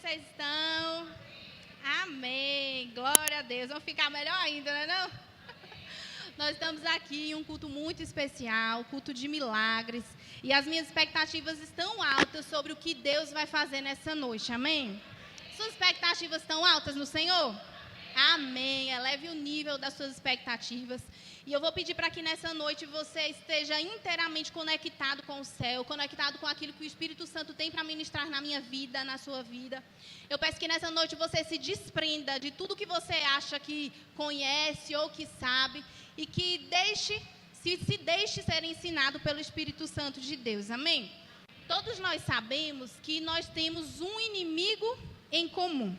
vocês estão? Amém. Glória a Deus. Vamos ficar melhor ainda, não é não? Nós estamos aqui em um culto muito especial, culto de milagres. E as minhas expectativas estão altas sobre o que Deus vai fazer nessa noite. Amém? Suas expectativas estão altas no Senhor? Amém. Eleve o nível das suas expectativas. E eu vou pedir para que nessa noite você esteja inteiramente conectado com o céu, conectado com aquilo que o Espírito Santo tem para ministrar na minha vida, na sua vida. Eu peço que nessa noite você se desprenda de tudo que você acha que conhece ou que sabe e que se deixe ser ensinado pelo Espírito Santo de Deus. Amém? Todos nós sabemos que nós temos um inimigo em comum.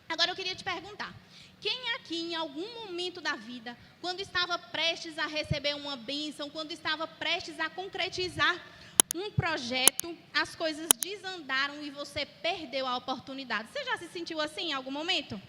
Agora eu queria te perguntar. Quem aqui, em algum momento da vida, quando estava prestes a receber uma bênção, quando estava prestes a concretizar um projeto, as coisas desandaram e você perdeu a oportunidade? Você já se sentiu assim em algum momento?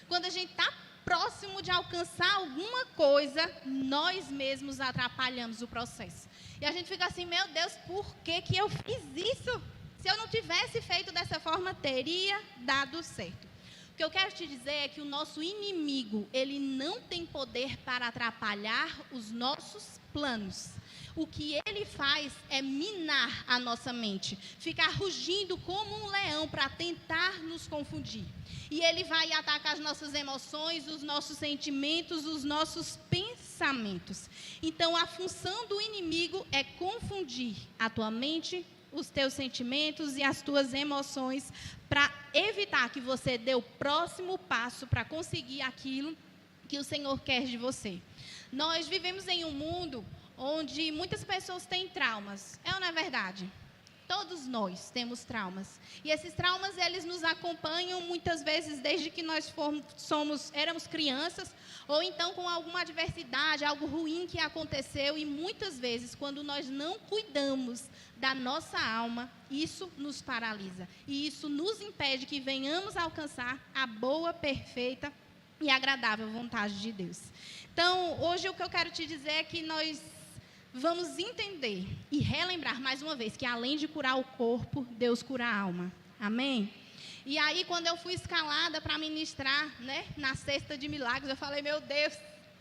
Quando a gente está próximo de alcançar alguma coisa, nós mesmos atrapalhamos o processo. E a gente fica assim, meu Deus, por que eu fiz isso? Se eu não tivesse feito dessa forma, teria dado certo. O que eu quero te dizer é que o nosso inimigo, ele não tem poder para atrapalhar os nossos planos. O que ele faz é minar a nossa mente, ficar rugindo como um leão para tentar nos confundir. E ele vai atacar as nossas emoções, os nossos sentimentos, os nossos pensamentos. Então, a função do inimigo é confundir a tua mente, os teus sentimentos e as tuas emoções para evitar que você dê o próximo passo para conseguir aquilo que o Senhor quer de você. Nós vivemos em um mundo onde muitas pessoas têm traumas. É ou não é verdade? Todos nós temos traumas. E esses traumas, eles nos acompanham muitas vezes desde que nós éramos crianças, ou então com alguma adversidade, algo ruim que aconteceu. E muitas vezes, quando nós não cuidamos da nossa alma, isso nos paralisa. E isso nos impede que venhamos a alcançar a boa, perfeita e agradável vontade de Deus. Então, hoje o que eu quero te dizer é que nós vamos entender e relembrar mais uma vez que além de curar o corpo, Deus cura a alma. Amém? E aí, quando eu fui escalada para ministrar, na Cesta de Milagres, eu falei, meu Deus,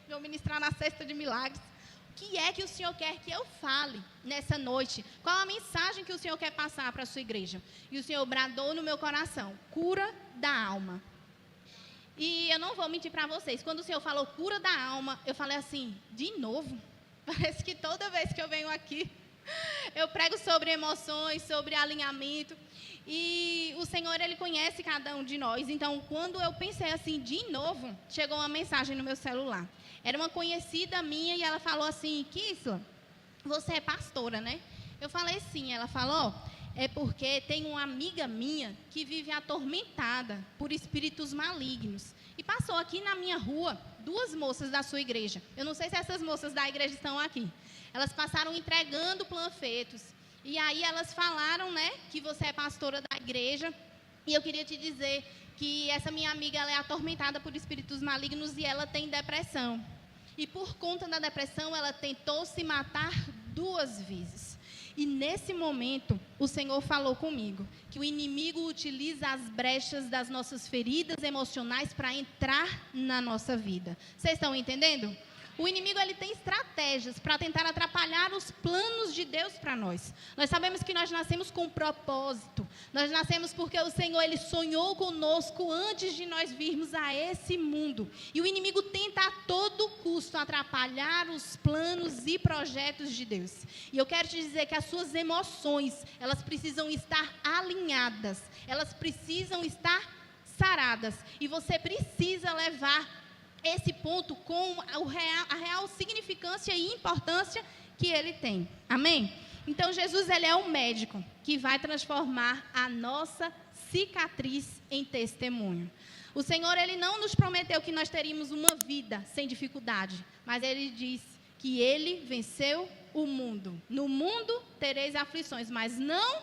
vou ministrar na Cesta de Milagres. O que é que o Senhor quer que eu fale nessa noite? Qual a mensagem que o Senhor quer passar para a sua igreja? E o Senhor bradou no meu coração, cura da alma. E eu não vou mentir para vocês, quando o Senhor falou cura da alma, eu falei assim, de novo? Parece que toda vez que eu venho aqui, eu prego sobre emoções, sobre alinhamento. E o Senhor, Ele conhece cada um de nós. Então, quando eu pensei assim, de novo, chegou uma mensagem no meu celular. Era uma conhecida minha e ela falou assim, Kisla, você é pastora, né? Eu falei sim. Ela falou, é porque tem uma amiga minha que vive atormentada por espíritos malignos. E passou aqui na minha rua 2 moças da sua igreja. Eu não sei se essas moças da igreja estão aqui. Elas passaram entregando panfletos. E aí elas falaram, que você é pastora da igreja. E eu queria te dizer que essa minha amiga, ela é atormentada por espíritos malignos e ela tem depressão. E por conta da depressão, ela tentou se matar 2 vezes. E nesse momento, o Senhor falou comigo que o inimigo utiliza as brechas das nossas feridas emocionais para entrar na nossa vida. Vocês estão entendendo? O inimigo, ele tem estratégias para tentar atrapalhar os planos de Deus para nós. Nós sabemos que nós nascemos com propósito. Nós nascemos porque o Senhor, Ele sonhou conosco antes de nós virmos a esse mundo. E o inimigo tenta a todo custo atrapalhar os planos e projetos de Deus. E eu quero te dizer que as suas emoções, elas precisam estar alinhadas. Elas precisam estar saradas. E você precisa levar esse ponto com a real significância e importância que ele tem. Amém? Então, Jesus, ele é o médico que vai transformar a nossa cicatriz em testemunho. O Senhor, ele não nos prometeu que nós teríamos uma vida sem dificuldade, mas ele diz que ele venceu o mundo. No mundo tereis aflições, mas não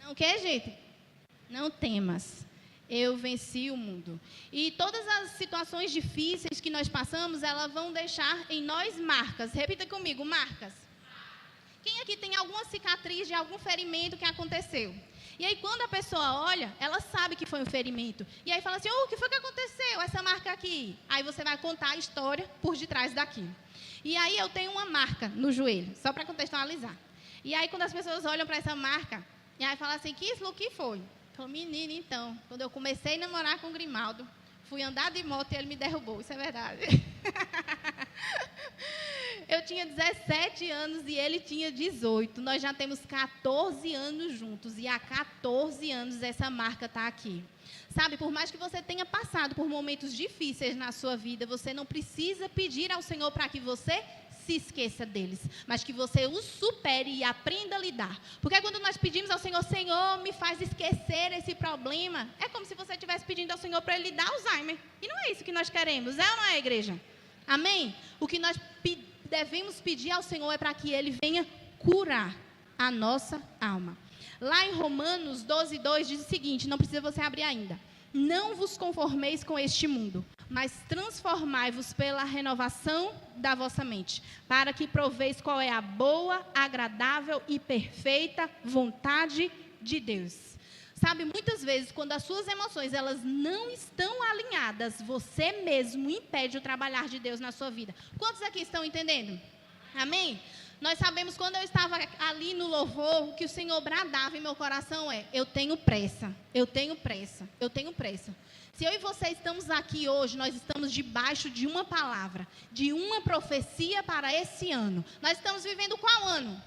o que, gente? Não temas. Eu venci o mundo. E todas as situações difíceis que nós passamos, elas vão deixar em nós marcas. Repita comigo, marcas. Quem aqui tem alguma cicatriz de algum ferimento que aconteceu? E aí, quando a pessoa olha, ela sabe que foi um ferimento. E aí fala assim, o que foi que aconteceu? Essa marca aqui. Aí você vai contar a história por detrás daquilo. E aí eu tenho uma marca no joelho, só para contextualizar. E aí, quando as pessoas olham para essa marca, e aí falam assim, o que foi? Eu falo, menina, então, quando eu comecei a namorar com o Grimaldo, fui andar de moto e ele me derrubou. Isso é verdade. Eu tinha 17 anos e ele tinha 18. Nós já temos 14 anos juntos. E há 14 anos essa marca está aqui. Sabe, por mais que você tenha passado por momentos difíceis na sua vida, você não precisa pedir ao Senhor para que você se esqueça deles, mas que você os supere e aprenda a lidar. Porque quando nós pedimos ao Senhor, Senhor, me faz esquecer esse problema, é como se você estivesse pedindo ao Senhor para Ele dar Alzheimer. E não é isso que nós queremos, é ou não é, igreja? Amém? O que nós devemos pedir ao Senhor é para que Ele venha curar a nossa alma. Lá em Romanos 12:2 diz o seguinte, não precisa você abrir ainda. Não vos conformeis com este mundo, mas transformai-vos pela renovação da vossa mente, para que proveis qual é a boa, agradável e perfeita vontade de Deus. Sabe, muitas vezes, quando as suas emoções elas não estão alinhadas, você mesmo impede o trabalhar de Deus na sua vida. Quantos aqui estão entendendo? Amém? Nós sabemos, quando eu estava ali no louvor, o que o Senhor bradava em meu coração é, eu tenho pressa, eu tenho pressa, eu tenho pressa. Se eu e você estamos aqui hoje, nós estamos debaixo de uma palavra, de uma profecia para esse ano. Nós estamos vivendo qual ano?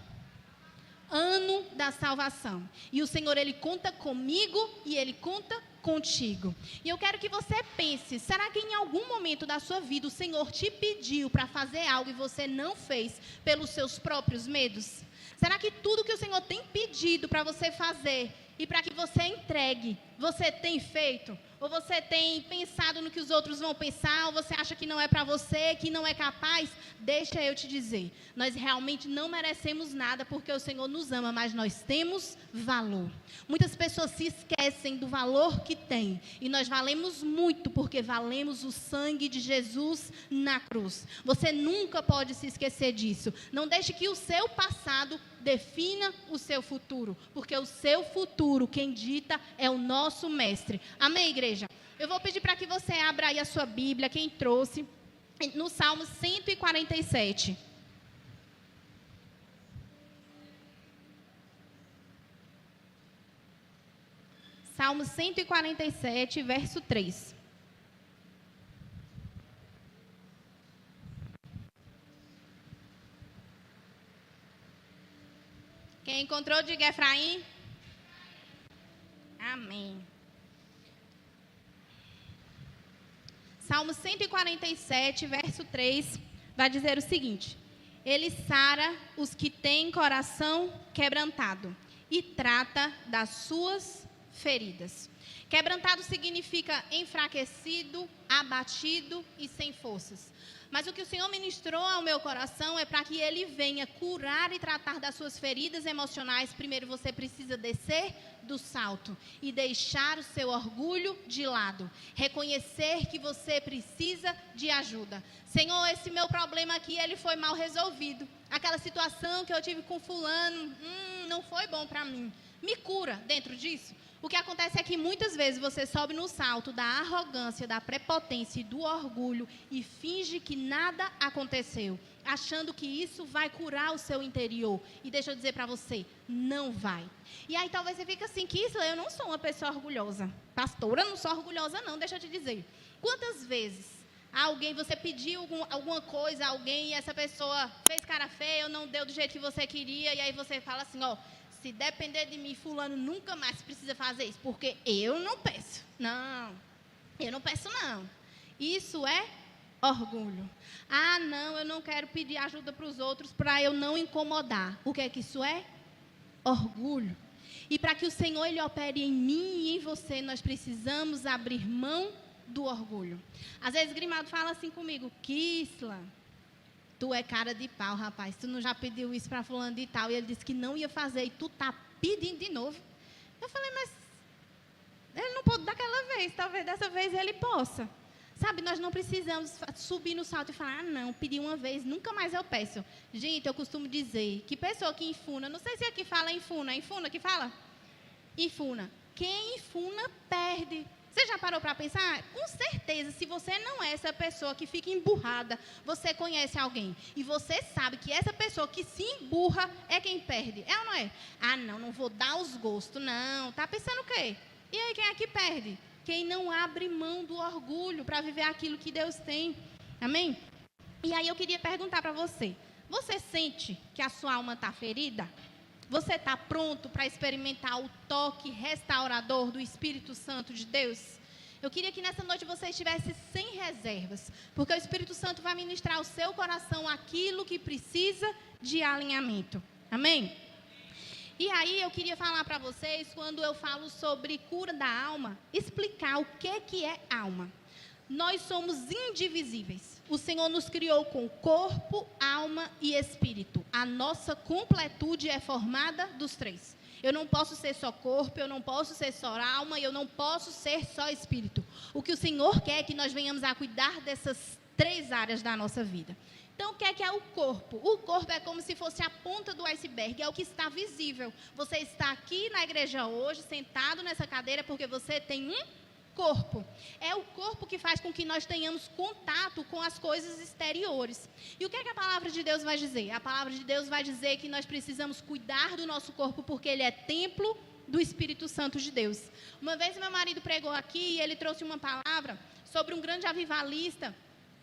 Ano da salvação. E o Senhor, Ele conta comigo e Ele conta contigo. E eu quero que você pense, será que em algum momento da sua vida o Senhor te pediu para fazer algo e você não fez pelos seus próprios medos? Será que tudo que o Senhor tem pedido para você fazer e para que você entregue, você tem feito? Ou você tem pensado no que os outros vão pensar, ou você acha que não é para você, que não é capaz? Deixa eu te dizer, nós realmente não merecemos nada porque o Senhor nos ama, mas nós temos valor. Muitas pessoas se esquecem do valor que tem, e nós valemos muito porque valemos o sangue de Jesus na cruz. Você nunca pode se esquecer disso. Não deixe que o seu passado defina o seu futuro, porque o seu futuro, quem dita, é o nosso mestre. Amém, igreja? Eu vou pedir para que você abra aí a sua Bíblia, quem trouxe, no Salmo 147. Salmo 147, verso 3. Quem encontrou, diga Efraim. Amém. Salmo 147, verso 3, vai dizer o seguinte: Ele sara os que têm coração quebrantado e trata das suas feridas. Quebrantado significa enfraquecido, abatido e sem forças. Mas o que o Senhor ministrou ao meu coração é para que Ele venha curar e tratar das suas feridas emocionais. Primeiro você precisa descer do salto e deixar o seu orgulho de lado. Reconhecer que você precisa de ajuda. Senhor, esse meu problema aqui, ele foi mal resolvido. Aquela situação que eu tive com fulano, não foi bom para mim. Me cura dentro disso. O que acontece é que muitas vezes você sobe no salto da arrogância, da prepotência e do orgulho e finge que nada aconteceu, achando que isso vai curar o seu interior. E deixa eu dizer para você, não vai. E aí talvez você fique assim, Kisla, eu não sou uma pessoa orgulhosa. Pastora, eu não sou orgulhosa não, deixa eu te dizer. Quantas vezes alguém, você pediu alguma coisa a alguém e essa pessoa fez cara feia ou não deu do jeito que você queria, e aí você fala assim, se depender de mim, fulano nunca mais precisa fazer isso, porque eu não peço. Não, eu não peço não. Isso é orgulho. Ah, não, eu não quero pedir ajuda para os outros para eu não incomodar. O que é que isso é? Orgulho. E para que o Senhor ele opere em mim e em você, nós precisamos abrir mão do orgulho. Às vezes Grimaldo fala assim comigo, Kisla, tu é cara de pau, rapaz. Tu não já pediu isso para fulano de tal? E ele disse que não ia fazer. E tu tá pedindo de novo. Eu falei, mas ele não pôde daquela vez. Talvez dessa vez ele possa. sabe, nós não precisamos subir no salto e falar, não, pedi uma vez, nunca mais eu peço. Gente, eu costumo dizer que pessoa que enfuna, não sei se aqui fala enfuna, é enfuna que fala? Enfuna. Quem enfuna, perde. Você já parou para pensar? Com certeza, se você não é essa pessoa que fica emburrada, você conhece alguém. E você sabe que essa pessoa que se emburra é quem perde. É ou não é? Ah, não vou dar os gostos. Não, tá pensando o quê? E aí, quem é que perde? Quem não abre mão do orgulho para viver aquilo que Deus tem. Amém? E aí eu queria perguntar para você. Você sente que a sua alma está ferida? Você está pronto para experimentar o toque restaurador do Espírito Santo de Deus? Eu queria que nessa noite você estivesse sem reservas, porque o Espírito Santo vai ministrar ao seu coração aquilo que precisa de alinhamento. Amém? E aí eu queria falar para vocês, quando eu falo sobre cura da alma, explicar o que é alma. Nós somos indivisíveis. O Senhor nos criou com corpo, alma e espírito. A nossa completude é formada dos três. Eu não posso ser só corpo, eu não posso ser só alma e eu não posso ser só espírito. O que o Senhor quer é que nós venhamos a cuidar dessas três áreas da nossa vida. Então, o que é o corpo? O corpo é como se fosse a ponta do iceberg, é o que está visível. Você está aqui na igreja hoje, sentado nessa cadeira, porque você tem um corpo. É o corpo que faz com que nós tenhamos contato com as coisas exteriores. E o que a palavra de Deus vai dizer? A palavra de Deus vai dizer que nós precisamos cuidar do nosso corpo porque ele é templo do Espírito Santo de Deus. Uma vez meu marido pregou aqui e ele trouxe uma palavra sobre um grande avivalista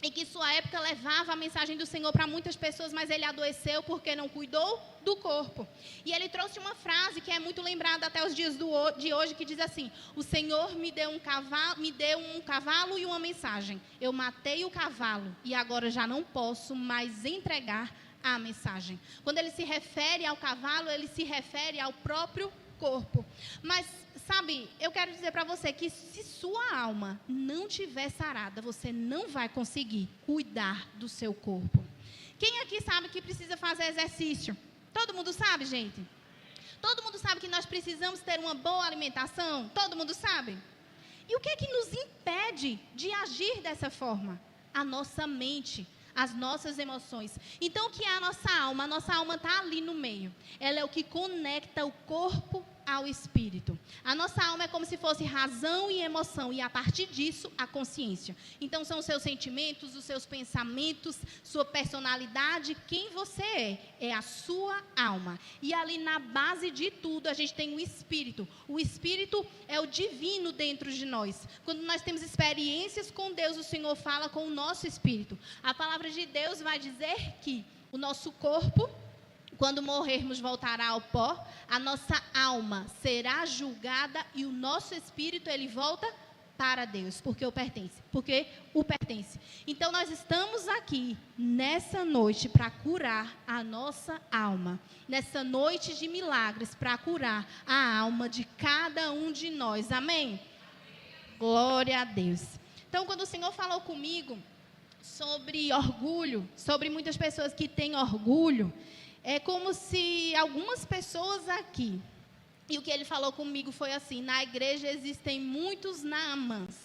em que sua época levava a mensagem do Senhor para muitas pessoas, mas ele adoeceu porque não cuidou do corpo. E ele trouxe uma frase que é muito lembrada até os dias de hoje, que diz assim: o Senhor me deu um cavalo e uma mensagem. Eu matei o cavalo e agora já não posso mais entregar a mensagem. Quando ele se refere ao cavalo, ele se refere ao próprio corpo. Mas, sabe, eu quero dizer para você que se sua alma não tiver sarada, você não vai conseguir cuidar do seu corpo. Quem aqui sabe que precisa fazer exercício? Todo mundo sabe, gente? Todo mundo sabe que nós precisamos ter uma boa alimentação? Todo mundo sabe? E o que é que nos impede de agir dessa forma? A nossa mente, as nossas emoções. Então, o que é a nossa alma? A nossa alma está ali no meio. Ela é o que conecta o corpo ao espírito. A nossa alma é como se fosse razão e emoção, e a partir disso, a consciência. Então, são os seus sentimentos, os seus pensamentos, sua personalidade, quem você é a sua alma. E ali na base de tudo, a gente tem o espírito. O espírito é o divino dentro de nós. Quando nós temos experiências com Deus, o Senhor fala com o nosso espírito. A palavra de Deus vai dizer que o nosso corpo, quando morrermos, voltará ao pó, a nossa alma será julgada e o nosso espírito, ele volta para Deus, porque o pertence. Então, nós estamos aqui nessa noite para curar a nossa alma. Nessa noite de milagres, para curar a alma de cada um de nós. Amém? Glória a Deus. Então, quando o Senhor falou comigo sobre orgulho, sobre muitas pessoas que têm orgulho, é como se algumas pessoas aqui, e o que ele falou comigo foi assim: na igreja existem muitos Naamãs,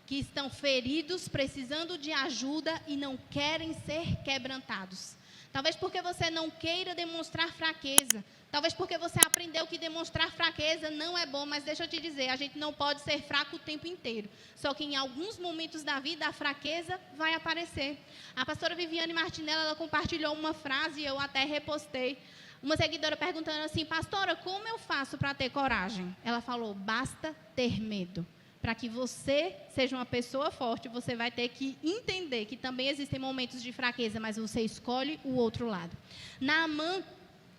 que estão feridos, precisando de ajuda e não querem ser quebrantados. Talvez porque você não queira demonstrar fraqueza. Talvez porque você aprendeu que demonstrar fraqueza não é bom. Mas deixa eu te dizer, a gente não pode ser fraco o tempo inteiro. Só que em alguns momentos da vida a fraqueza vai aparecer. A pastora Viviane Martinelli, ela compartilhou uma frase e eu até repostei. Uma seguidora perguntando assim: pastora, como eu faço para ter coragem? Ela falou: basta ter medo. Para que você seja uma pessoa forte, você vai ter que entender que também existem momentos de fraqueza, mas você escolhe o outro lado. Naamã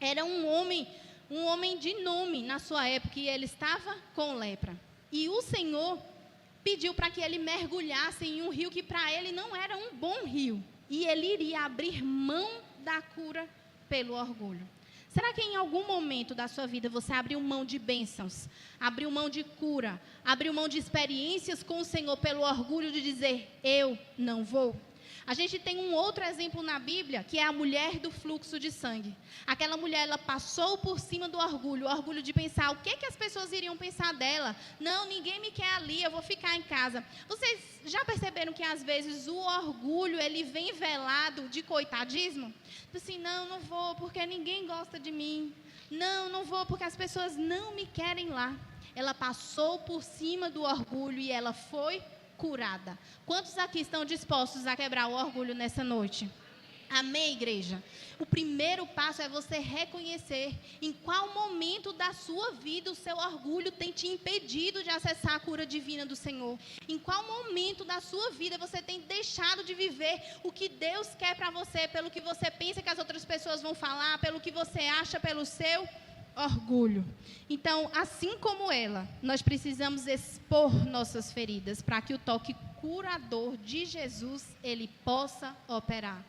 era um homem de nome na sua época, e ele estava com lepra. E o Senhor pediu para que ele mergulhasse em um rio que para ele não era um bom rio. E ele iria abrir mão da cura pelo orgulho. Será que em algum momento da sua vida você abriu mão de bênçãos, abriu mão de cura, abriu mão de experiências com o Senhor pelo orgulho de dizer: eu não vou? A gente tem um outro exemplo na Bíblia, que é a mulher do fluxo de sangue. Aquela mulher, ela passou por cima do orgulho, o orgulho de pensar, o que as pessoas iriam pensar dela? Não, ninguém me quer ali, eu vou ficar em casa. Vocês já perceberam que às vezes o orgulho, ele vem velado de coitadismo? Tipo assim, não vou porque ninguém gosta de mim. Não vou porque as pessoas não me querem lá. Ela passou por cima do orgulho e ela foi curada. Quantos aqui estão dispostos a quebrar o orgulho nessa noite? Amém, igreja? O primeiro passo é você reconhecer em qual momento da sua vida o seu orgulho tem te impedido de acessar a cura divina do Senhor. Em qual momento da sua vida você tem deixado de viver o que Deus quer para você, pelo que você pensa que as outras pessoas vão falar, pelo que você acha, pelo seu orgulho. Então, assim como ela, nós precisamos expor nossas feridas para que o toque curador de Jesus, ele possa operar.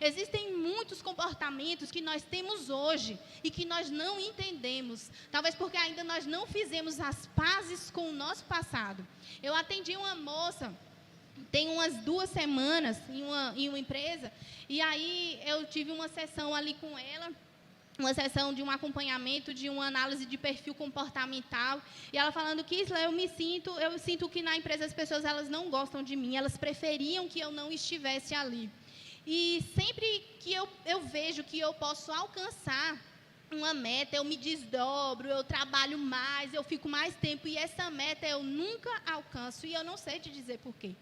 Existem muitos comportamentos que nós temos hoje e que nós não entendemos, talvez porque ainda nós não fizemos as pazes com o nosso passado. Eu atendi uma moça, tem umas 2 semanas, em uma empresa, e aí eu tive uma sessão ali com ela, uma sessão de um acompanhamento, de uma análise de perfil comportamental, e ela falando que eu sinto que na empresa as pessoas elas não gostam de mim, elas preferiam que eu não estivesse ali. E sempre que eu vejo que eu posso alcançar uma meta, eu me desdobro, eu trabalho mais, eu fico mais tempo, e essa meta eu nunca alcanço, e eu não sei te dizer por quê.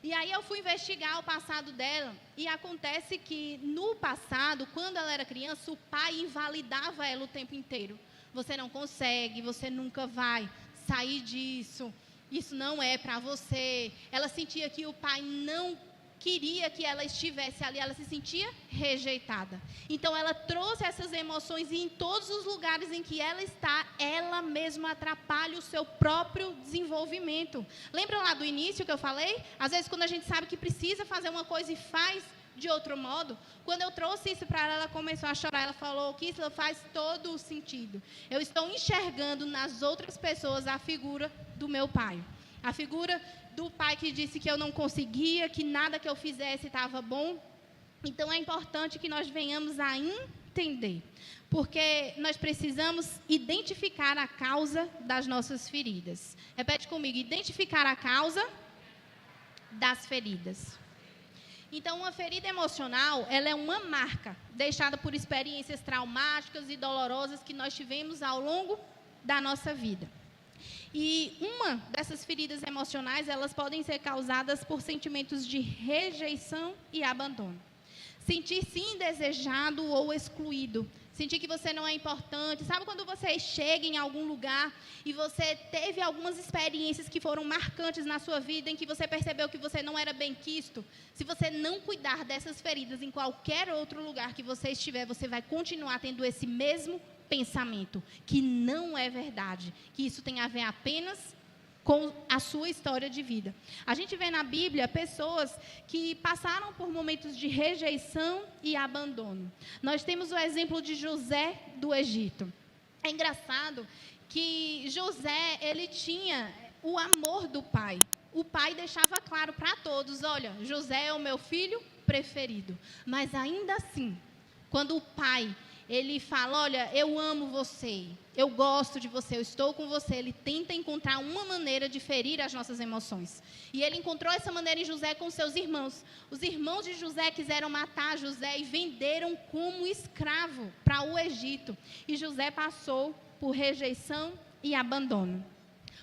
E aí eu fui investigar o passado dela, e acontece que no passado, quando ela era criança, o pai invalidava ela o tempo inteiro. Você não consegue, você nunca vai sair disso, isso não é para você. Ela sentia que o pai não queria que ela estivesse ali, ela se sentia rejeitada. Então ela trouxe essas emoções, e em todos os lugares em que ela está, ela mesma atrapalha o seu próprio desenvolvimento. Lembram lá do início que eu falei? Às vezes quando a gente sabe que precisa fazer uma coisa e faz de outro modo, quando eu trouxe isso para ela começou a chorar. Ela falou que isso faz todo o sentido. Eu estou enxergando nas outras pessoas a figura do meu pai. A figura do pai que disse que eu não conseguia, que nada que eu fizesse estava bom. Então é importante que nós venhamos a entender, porque nós precisamos identificar a causa das nossas feridas. Repete comigo, identificar a causa das feridas. Então, uma ferida emocional, ela é uma marca deixada por experiências traumáticas e dolorosas que nós tivemos ao longo da nossa vida. E uma dessas feridas emocionais, elas podem ser causadas por sentimentos de rejeição e abandono. Sentir-se indesejado ou excluído. Sentir que você não é importante. Sabe quando você chega em algum lugar e você teve algumas experiências que foram marcantes na sua vida, em que você percebeu que você não era bem-quisto? Se você não cuidar dessas feridas em qualquer outro lugar que você estiver, você vai continuar tendo esse mesmo pensamento, que não é verdade, que isso tem a ver apenas com a sua história de vida. A gente vê na Bíblia pessoas que passaram por momentos de rejeição e abandono. Nós temos o exemplo de José do Egito. É engraçado que José, ele tinha o amor do pai. O pai deixava claro para todos, olha, José é o meu filho preferido. Mas ainda assim, quando o pai ele fala, olha, eu amo você, eu gosto de você, eu estou com você. Ele tenta encontrar uma maneira de ferir as nossas emoções. E ele encontrou essa maneira em José com seus irmãos. Os irmãos de José quiseram matar José e venderam como escravo para o Egito. E José passou por rejeição e abandono.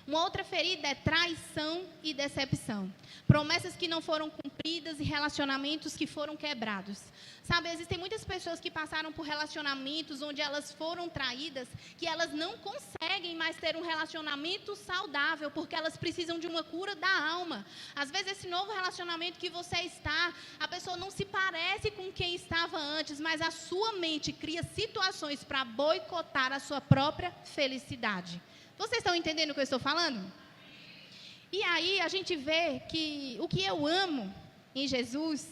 Uma outra ferida é traição e decepção. Promessas que não foram cumpridas e relacionamentos que foram quebrados. Sabe, existem muitas pessoas que passaram por relacionamentos onde elas foram traídas, que elas não conseguem mais ter um relacionamento saudável, porque elas precisam de uma cura da alma. Às vezes esse novo relacionamento que você está, a pessoa não se parece com quem estava antes, mas a sua mente cria situações para boicotar a sua própria felicidade. Vocês estão entendendo o que eu estou falando? E aí a gente vê que o que eu amo em Jesus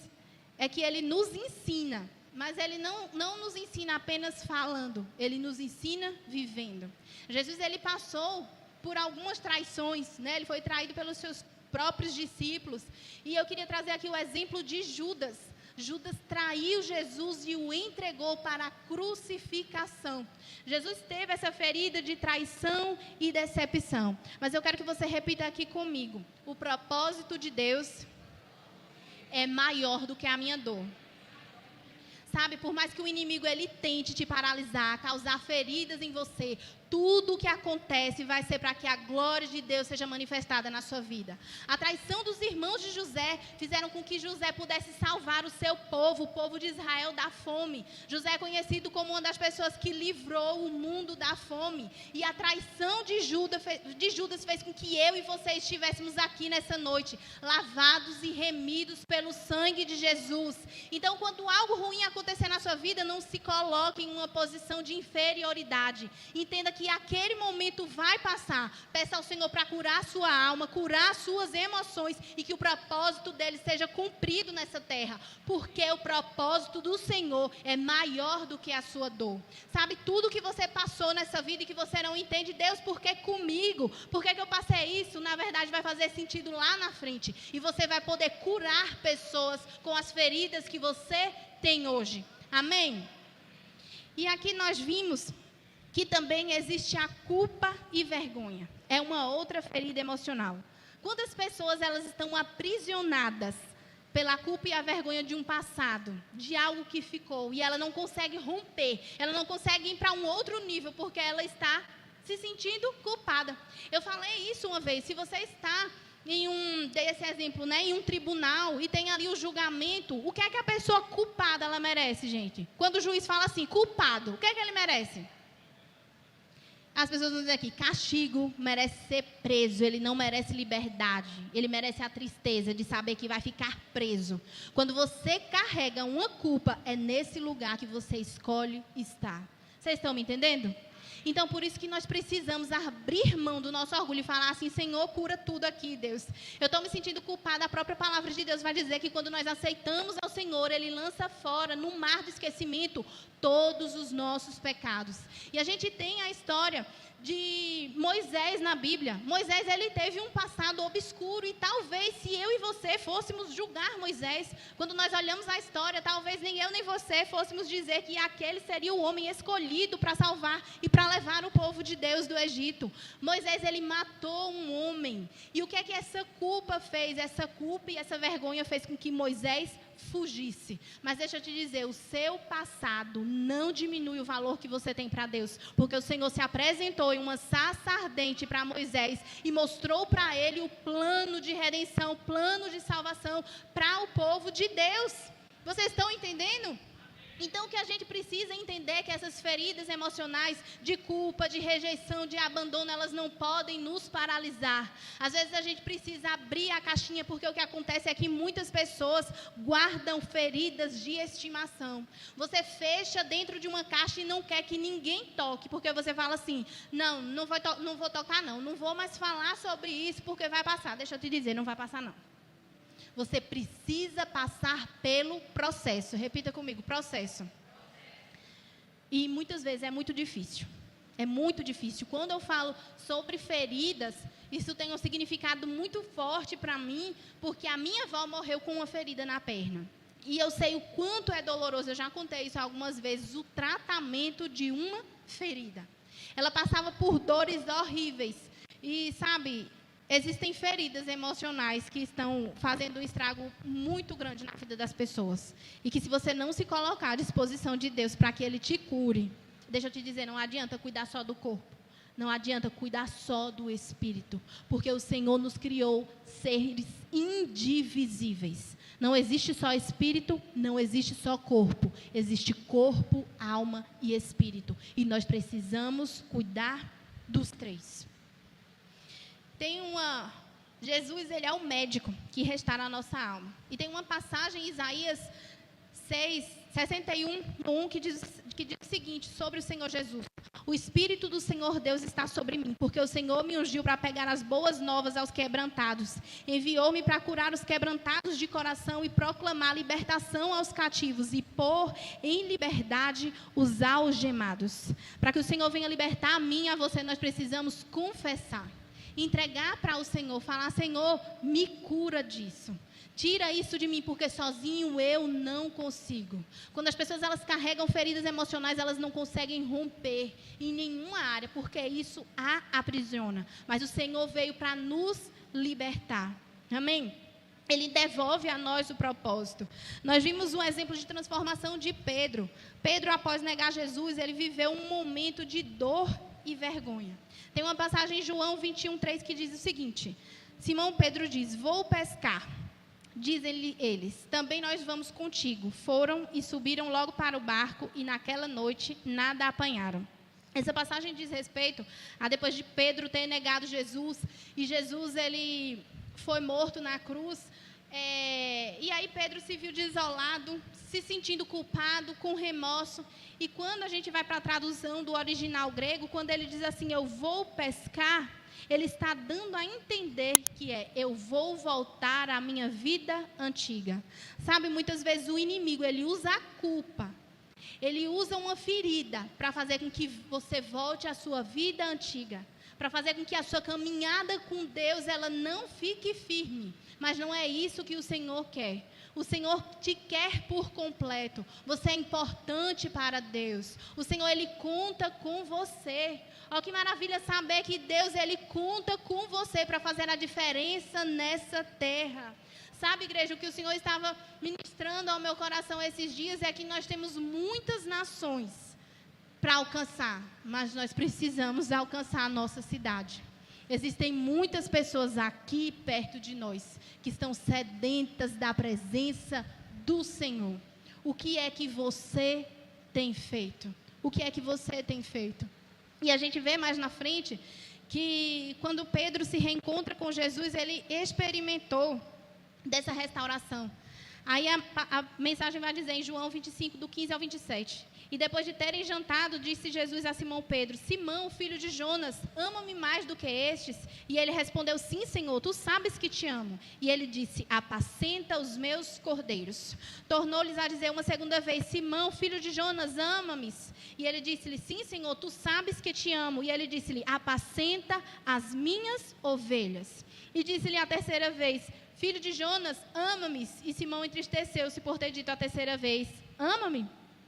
é que Ele nos ensina, mas Ele não nos ensina apenas falando, Ele nos ensina vivendo. Jesus, Ele passou por algumas traições, né? Ele foi traído pelos seus próprios discípulos. E eu queria trazer aqui o exemplo de Judas. Judas traiu Jesus e o entregou para a crucificação. Jesus teve essa ferida de traição e decepção. Mas eu quero que você repita aqui comigo. O propósito de Deus é maior do que a minha dor. Sabe, por mais que o inimigo ele tente te paralisar, causar feridas em você, tudo o que acontece vai ser para que a glória de Deus seja manifestada na sua vida. A traição dos irmãos de José fizeram com que José pudesse salvar o seu povo, o povo de Israel, da fome. José é conhecido como uma das pessoas que livrou o mundo da fome. E a traição de Judas fez com que eu e você estivéssemos aqui nessa noite, lavados e remidos pelo sangue de Jesus. Então, quando algo ruim acontecer na sua vida, não se coloque em uma posição de inferioridade. Entenda que aquele momento vai passar. Peça ao Senhor para curar a sua alma, curar as suas emoções e que o propósito dele seja cumprido nessa terra. Porque o propósito do Senhor é maior do que a sua dor. Sabe, tudo que você passou nessa vida e que você não entende, Deus, por que comigo? Por que eu passei isso? Na verdade vai fazer sentido lá na frente. E você vai poder curar pessoas com as feridas que você tem hoje. Amém? E aqui nós vimos que também existe a culpa e vergonha. É uma outra ferida emocional. Quando as pessoas elas estão aprisionadas pela culpa e a vergonha de um passado, de algo que ficou, e ela não consegue romper, ela não consegue ir para um outro nível, porque ela está se sentindo culpada. Eu falei isso uma vez, se você está dei esse exemplo, né, em um tribunal e tem ali o julgamento, o que é que a pessoa culpada ela merece, gente? Quando o juiz fala assim, culpado, o que é que ele merece? As pessoas vão dizer aqui, castigo, merece ser preso, ele não merece liberdade, ele merece a tristeza de saber que vai ficar preso. Quando você carrega uma culpa, é nesse lugar que você escolhe estar. Vocês estão me entendendo? Então, por isso que nós precisamos abrir mão do nosso orgulho e falar assim, Senhor, cura tudo aqui, Deus. Eu estou me sentindo culpada, a própria palavra de Deus vai dizer que quando nós aceitamos ao Senhor, Ele lança fora, no mar do esquecimento, todos os nossos pecados. E a gente tem a história de Moisés na Bíblia. Moisés, ele teve um passado obscuro e talvez se eu e você fôssemos julgar Moisés, quando nós olhamos a história, talvez nem eu nem você fôssemos dizer que aquele seria o homem escolhido para salvar e para levar o povo de Deus do Egito. Moisés, ele matou um homem. E o que é que essa culpa fez? Essa culpa e essa vergonha fez com que Moisés fugisse. Mas deixa eu te dizer, o seu passado não diminui o valor que você tem para Deus, porque o Senhor se apresentou em uma sarça ardente para Moisés e mostrou para ele o plano de redenção, o plano de salvação para o povo de Deus. Vocês estão entendendo? Então, o que a gente precisa entender é que essas feridas emocionais de culpa, de rejeição, de abandono, elas não podem nos paralisar. Às vezes a gente precisa abrir a caixinha, porque o que acontece é que muitas pessoas guardam feridas de estimação. Você fecha dentro de uma caixa e não quer que ninguém toque, porque você fala assim, não vou tocar não vou mais falar sobre isso, porque vai passar. Deixa eu te dizer, não vai passar não. Você precisa passar pelo processo. Repita comigo, processo. E muitas vezes é muito difícil. É muito difícil. Quando eu falo sobre feridas, isso tem um significado muito forte para mim, porque a minha avó morreu com uma ferida na perna. E eu sei o quanto é doloroso, eu já contei isso algumas vezes, o tratamento de uma ferida. Ela passava por dores horríveis. E, sabe, existem feridas emocionais que estão fazendo um estrago muito grande na vida das pessoas. E que se você não se colocar à disposição de Deus para que Ele te cure, deixa eu te dizer, não adianta cuidar só do corpo. Não adianta cuidar só do espírito. Porque o Senhor nos criou seres indivisíveis. Não existe só espírito, não existe só corpo. Existe corpo, alma e espírito. E nós precisamos cuidar dos três. Jesus, ele é o médico que restaura a nossa alma. E tem uma passagem em Isaías 61:1, que diz o seguinte, sobre o Senhor Jesus. O Espírito do Senhor Deus está sobre mim, porque o Senhor me ungiu para pregar as boas novas aos quebrantados. Enviou-me para curar os quebrantados de coração e proclamar libertação aos cativos e pôr em liberdade os algemados. Para que o Senhor venha libertar a mim e a você, nós precisamos confessar. entregar para o Senhor, falar: Senhor, me cura disso. Tira isso de mim, porque sozinho eu não consigo. Quando as pessoas elas carregam feridas emocionais, elas não conseguem romper em nenhuma área, porque isso a aprisiona. Mas o Senhor veio para nos libertar. Amém? Ele devolve a nós o propósito. Nós vimos um exemplo de transformação de Pedro. Pedro, após negar Jesus, ele viveu um momento de dor e vergonha. Tem uma passagem em João 21:3 que diz o seguinte: Simão Pedro diz: vou pescar. Dizem-lhe eles: também nós vamos contigo. Foram e subiram logo para o barco, e naquela noite nada apanharam. Essa passagem diz respeito a depois de Pedro ter negado Jesus, e Jesus ele foi morto na cruz. E aí Pedro se viu desolado, se sentindo culpado, com remorso. E quando a gente vai para a tradução do original grego, quando ele diz assim: eu vou pescar, ele está dando a entender que eu vou voltar à minha vida antiga. Sabe, muitas vezes o inimigo, ele usa a culpa, ele usa uma ferida para fazer com que você volte à sua vida antiga, para fazer com que a sua caminhada com Deus, ela não fique firme. Mas não é isso que o Senhor quer. O Senhor te quer por completo. Você é importante para Deus. O Senhor, Ele conta com você. Olha que maravilha saber que Deus, Ele conta com você para fazer a diferença nessa terra. Sabe, igreja, o que o Senhor estava ministrando ao meu coração esses dias é que nós temos muitas nações para alcançar, mas nós precisamos alcançar a nossa cidade. Existem muitas pessoas aqui perto de nós que estão sedentas da presença do Senhor. O que é que você tem feito? O que é que você tem feito? E a gente vê mais na frente que quando Pedro se reencontra com Jesus, ele experimentou dessa restauração. Aí a mensagem vai dizer em João 25, do 15 ao 27. E depois de terem jantado, disse Jesus a Simão Pedro: Simão, filho de Jonas, ama-me mais do que estes? E ele respondeu: sim, Senhor, tu sabes que te amo. E ele disse: apacenta os meus cordeiros. Tornou-lhes a dizer uma segunda vez: Simão, filho de Jonas, ama-me? E ele disse-lhe: sim, Senhor, tu sabes que te amo. E ele disse-lhe: apacenta as minhas ovelhas. E disse-lhe a terceira vez: filho de Jonas, ama-me? E Simão entristeceu-se por ter dito a terceira vez: ama-me?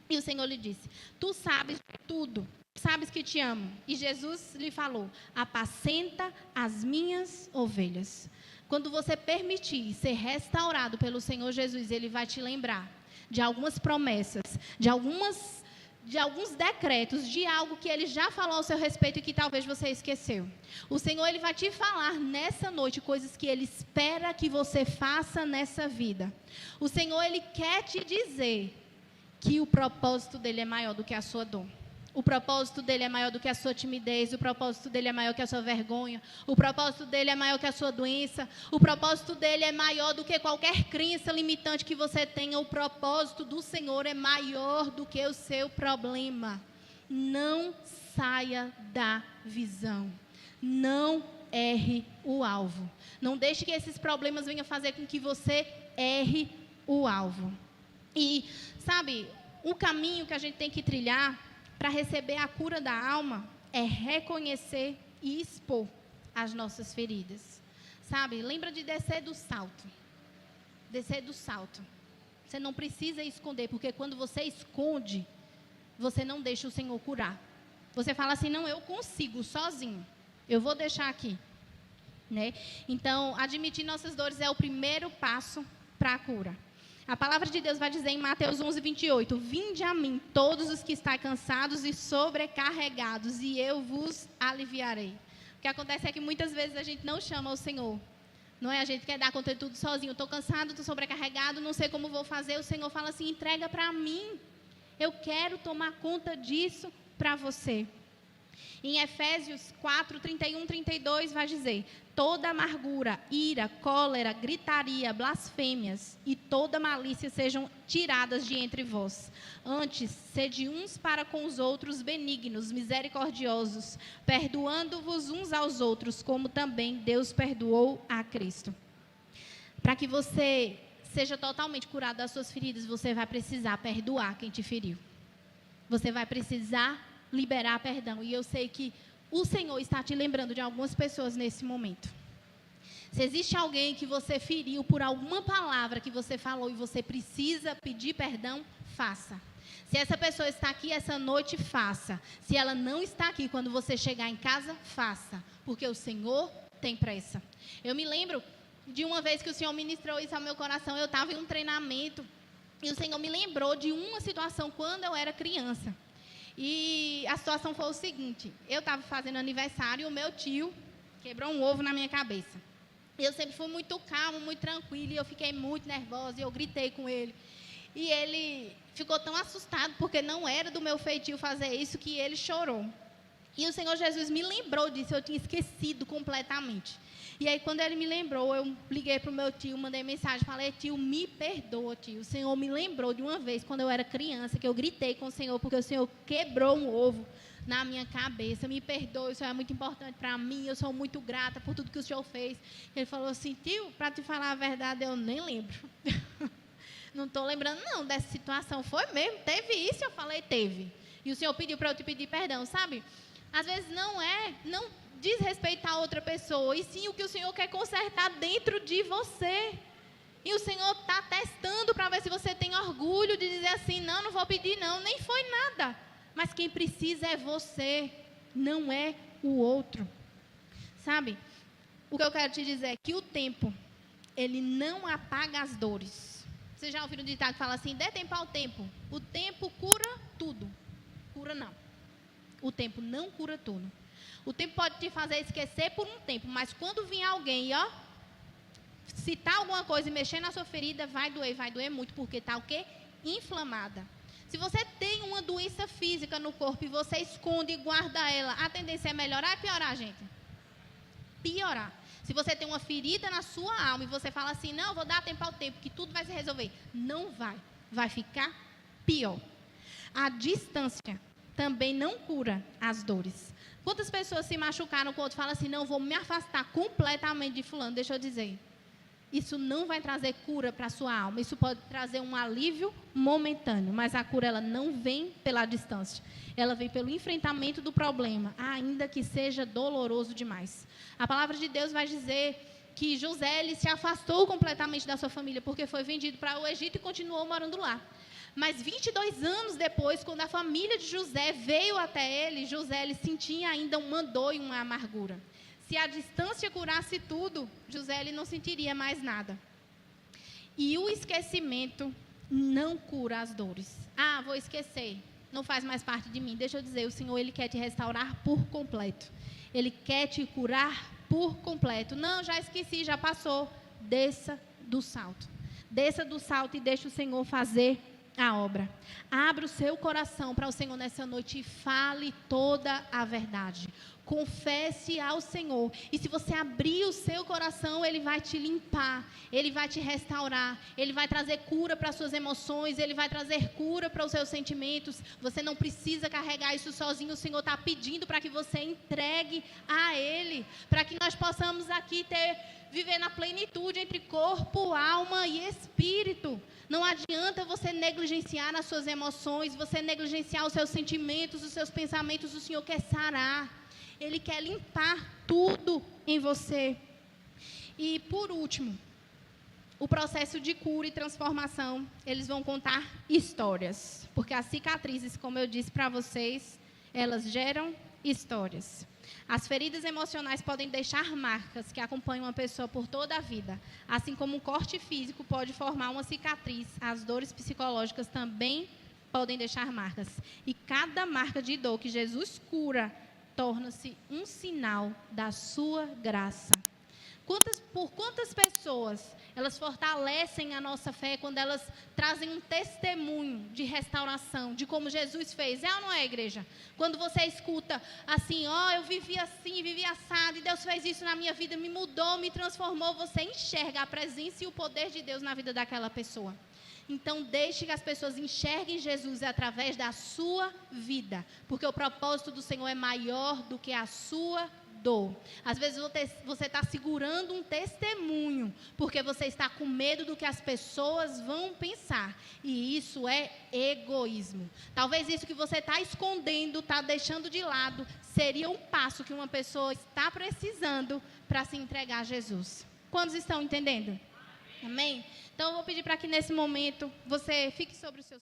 E o Senhor lhe disse: tu sabes tudo, sabes que te amo. E Jesus lhe falou: apacenta as minhas ovelhas. Quando você permitir ser restaurado pelo Senhor Jesus, Ele vai te lembrar de algumas promessas, de alguns decretos, de algo que Ele já falou ao seu respeito e que talvez você esqueceu. O Senhor, Ele vai te falar nessa noite coisas que Ele espera que você faça nessa vida. O Senhor, Ele quer te dizer que o propósito dele é maior do que a sua dor. O propósito dele é maior do que a sua timidez. O propósito dele é maior que a sua vergonha. O propósito dele é maior que a sua doença. O propósito dele é maior do que qualquer crença limitante que você tenha. O propósito do Senhor é maior do que o seu problema. Não saia da visão. Não erre o alvo. Não deixe que esses problemas venham fazer com que você erre o alvo. E, sabe, o caminho que a gente tem que trilhar para receber a cura da alma é reconhecer e expor as nossas feridas. Sabe, lembra de descer do salto. Descer do salto. Você não precisa esconder, porque quando você esconde, você não deixa o Senhor curar. Você fala assim: não, eu consigo sozinho. Eu vou deixar aqui. Né? Então, admitir nossas dores é o primeiro passo para a cura. A palavra de Deus vai dizer em Mateus 11, 28, vinde a mim todos os que estão cansados e sobrecarregados, e eu vos aliviarei. O que acontece é que muitas vezes a gente não chama o Senhor. Não é? A gente quer dar conta de tudo sozinho. Estou cansado, estou sobrecarregado, não sei como vou fazer. O Senhor fala assim: entrega para mim. Eu quero tomar conta disso para você. Em Efésios 4, 31, 32 vai dizer: toda amargura, ira, cólera, gritaria, blasfêmias e toda malícia sejam tiradas de entre vós. Antes, sede uns para com os outros benignos, misericordiosos, perdoando-vos uns aos outros, como também Deus perdoou a Cristo. Para que você seja totalmente curado das suas feridas, você vai precisar perdoar quem te feriu. Você vai precisar liberar perdão. E eu sei que o Senhor está te lembrando de algumas pessoas nesse momento. Se existe alguém que você feriu por alguma palavra que você falou e você precisa pedir perdão, faça. Se essa pessoa está aqui essa noite, faça. Se ela não está aqui, quando você chegar em casa, faça. Porque o Senhor tem pressa. Eu me lembro de uma vez que o Senhor ministrou isso ao meu coração. Eu estava em um treinamento e o Senhor me lembrou de uma situação quando eu era criança. E a situação foi o seguinte: eu estava fazendo aniversário e o meu tio quebrou um ovo na minha cabeça. Eu sempre fui muito calma, muito tranquila, e eu fiquei muito nervosa, e eu gritei com ele. E ele ficou tão assustado, porque não era do meu feitio fazer isso, que ele chorou. E o Senhor Jesus me lembrou disso, eu tinha esquecido completamente. E aí, quando ele me lembrou, eu liguei para o meu tio, mandei mensagem, falei: tio, me perdoa, tio. O Senhor me lembrou de uma vez, quando eu era criança, que eu gritei com o Senhor, porque o Senhor quebrou um ovo na minha cabeça. Me perdoe, isso é muito importante para mim, eu sou muito grata por tudo que o Senhor fez. Ele falou assim: tio, para te falar a verdade, eu nem lembro. Não estou lembrando não dessa situação. Foi mesmo? Teve isso? Eu falei: teve. E o Senhor pediu para eu te pedir perdão, sabe? Às vezes não diz respeito a outra pessoa, e sim o que o Senhor quer consertar dentro de você. E o Senhor está testando para ver se você tem orgulho de dizer assim: não vou pedir não, nem foi nada. Mas quem precisa é você, não é o outro. Sabe? O que eu quero te dizer é que o tempo, ele não apaga as dores. Você já ouviu um ditado que fala assim: dê tempo ao tempo. O tempo cura tudo. Cura não. O tempo não cura tudo. O tempo pode te fazer esquecer por um tempo, mas quando vir alguém e citar alguma coisa e mexer na sua ferida, vai doer muito, porque está o quê? Inflamada. Se você tem uma doença física no corpo e você esconde e guarda ela, a tendência é melhorar ou piorar, gente? Piorar. Se você tem uma ferida na sua alma e você fala assim: não, vou dar tempo ao tempo, que tudo vai se resolver. Não vai. Vai ficar pior. A distância também não cura as dores. Quantas pessoas se machucaram com o outro, falam assim: não, vou me afastar completamente de fulano. Deixa eu dizer, isso não vai trazer cura para a sua alma. Isso pode trazer um alívio momentâneo, mas a cura, ela não vem pela distância. Ela vem pelo enfrentamento do problema, ainda que seja doloroso demais. A palavra de Deus vai dizer que José, ele se afastou completamente da sua família, porque foi vendido para o Egito e continuou morando lá. Mas 22 anos depois, quando a família de José veio até ele, José, ele sentia ainda uma dor e uma amargura. Se a distância curasse tudo, José, ele não sentiria mais nada. E o esquecimento não cura as dores. Ah, vou esquecer, não faz mais parte de mim. Deixa eu dizer, o Senhor, ele quer te restaurar por completo. Ele quer te curar por completo. Não, já esqueci, já passou. Desça do salto. Desça do salto e deixa o Senhor fazer a obra. Abra o seu coração para o Senhor nessa noite e fale toda a verdade. Confesse ao Senhor. E se você abrir o seu coração, Ele vai te limpar, Ele vai te restaurar, Ele vai trazer cura para as suas emoções, Ele vai trazer cura para os seus sentimentos. Você não precisa carregar isso sozinho. O Senhor está pedindo para que você entregue a Ele, para que nós possamos aqui viver na plenitude entre corpo, alma e espírito. Não adianta você negligenciar as suas emoções, você negligenciar os seus sentimentos, os seus pensamentos. O Senhor quer sarar, Ele quer limpar tudo em você. E por último, o processo de cura e transformação, eles vão contar histórias. Porque as cicatrizes, como eu disse para vocês, elas geram histórias. As feridas emocionais podem deixar marcas que acompanham uma pessoa por toda a vida. Assim como um corte físico pode formar uma cicatriz, as dores psicológicas também podem deixar marcas. E cada marca de dor que Jesus cura torna-se um sinal da sua graça. Por quantas pessoas elas fortalecem a nossa fé quando elas trazem um testemunho de restauração, de como Jesus fez? É ou não é, igreja? Quando você escuta assim: eu vivi assim, vivi assado, e Deus fez isso na minha vida, me mudou, me transformou. Você enxerga a presença e o poder de Deus na vida daquela pessoa. Então deixe que as pessoas enxerguem Jesus através da sua vida, porque o propósito do Senhor é maior do que a sua dor. Às vezes você está segurando um testemunho, porque você está com medo do que as pessoas vão pensar. E isso é egoísmo. Talvez isso que você está escondendo, está deixando de lado, seria um passo que uma pessoa está precisando para se entregar a Jesus. Quantos estão entendendo? Amém? Então eu vou pedir para que nesse momento você fique sobre os seus